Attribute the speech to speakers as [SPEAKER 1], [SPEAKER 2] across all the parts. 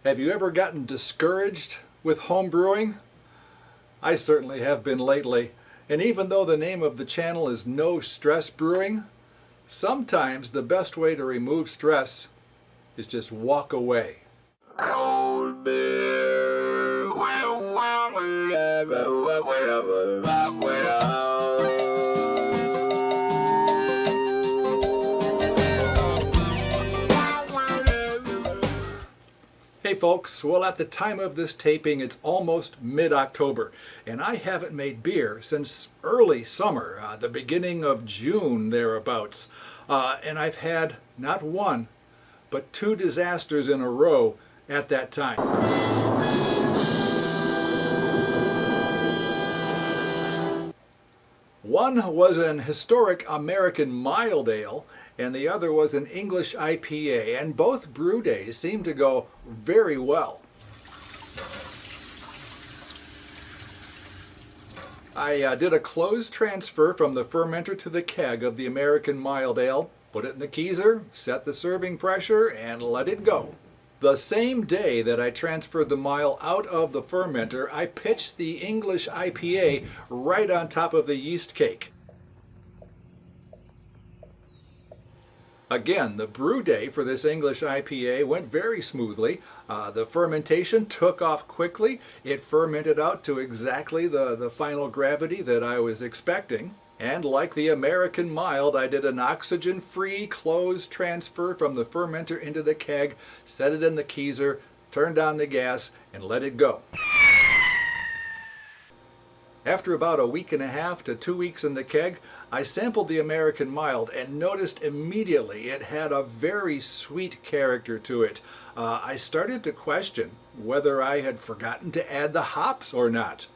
[SPEAKER 1] Have you ever gotten discouraged with home brewing? I certainly have been lately. And even though the name of the channel is No Stress Brewing, sometimes the best way to remove stress is just walk away. Hey folks, well at the time of this taping it's almost mid-October and I haven't made beer since early summer, the beginning of June thereabouts. And I've had not one, but two disasters in a row at that time. One was an historic American mild ale, and the other was an English IPA, and both brew days seemed to go very well. I did a closed transfer from the fermenter to the keg of the American mild ale, put it in the keezer, set the serving pressure, and let it go. The same day that I transferred the mild out of the fermenter, I pitched the English IPA right on top of the yeast cake. Again, the brew day for this English IPA went very smoothly. The fermentation took off quickly. It fermented out to exactly the final gravity that I was expecting. And like the American mild, I did an oxygen-free closed transfer from the fermenter into the keg, set it in the keezer, turned on the gas, and let it go. After about a week and a half to 2 weeks in the keg, I sampled the American mild and noticed immediately it had a very sweet character to it. I started to question whether I had forgotten to add the hops or not.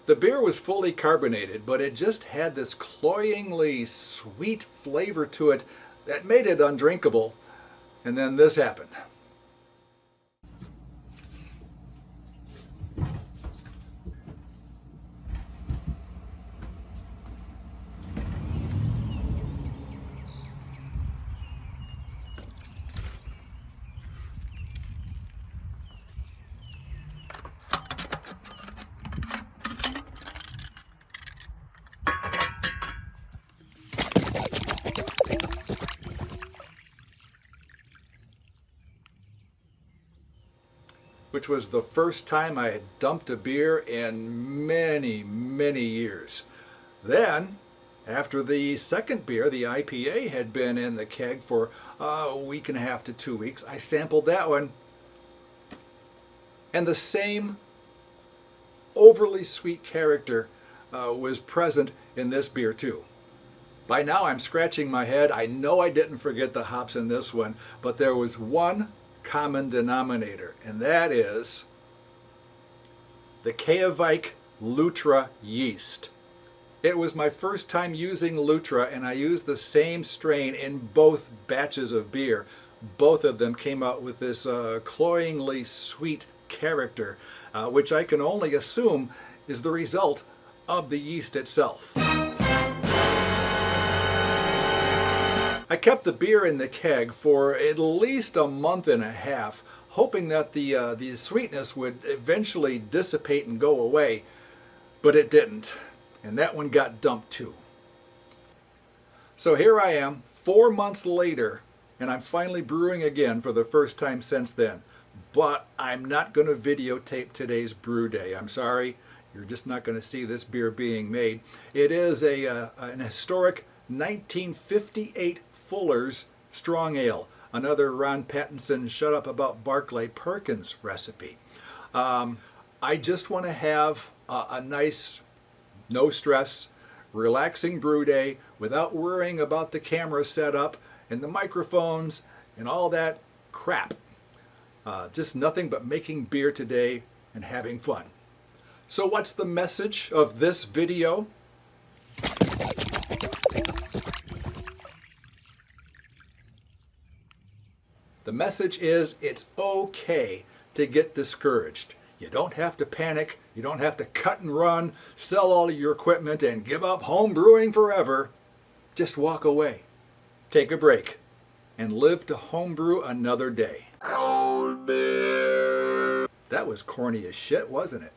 [SPEAKER 1] The beer was fully carbonated, but it just had this cloyingly sweet flavor to it that made it undrinkable. And then this happened. Which was the first time I had dumped a beer in many, many years. Then, after the second beer, the IPA, had been in the keg for a week and a half to 2 weeks, I sampled that one. And the same overly sweet character was present in this beer too. By now I'm scratching my head. I know I didn't forget the hops in this one, but there was one common denominator, and that is the Kajavik Lutra yeast. It was my first time using Lutra, and I used the same strain in both batches of beer. Both of them came out with this cloyingly sweet character, which I can only assume is the result of the yeast itself. I kept the beer in the keg for at least a month and a half, hoping that the sweetness would eventually dissipate and go away, but it didn't, and that one got dumped too. So here I am, 4 months later, and I'm finally brewing again for the first time since then. But I'm not going to videotape today's brew day. I'm sorry, you're just not going to see this beer being made. It is an historic 1958 Fuller's Strong Ale, another Ron Pattinson Shut Up About Barclay Perkins recipe. I just want to have a nice, no stress, relaxing brew day without worrying about the camera setup and the microphones and all that crap. Just nothing but making beer today and having fun. So what's the message of this video? The message is it's okay to get discouraged. You don't have to panic. You don't have to cut and run, sell all of your equipment, and give up home brewing forever. Just walk away. Take a break. and live to homebrew another day. That was corny as shit, wasn't it?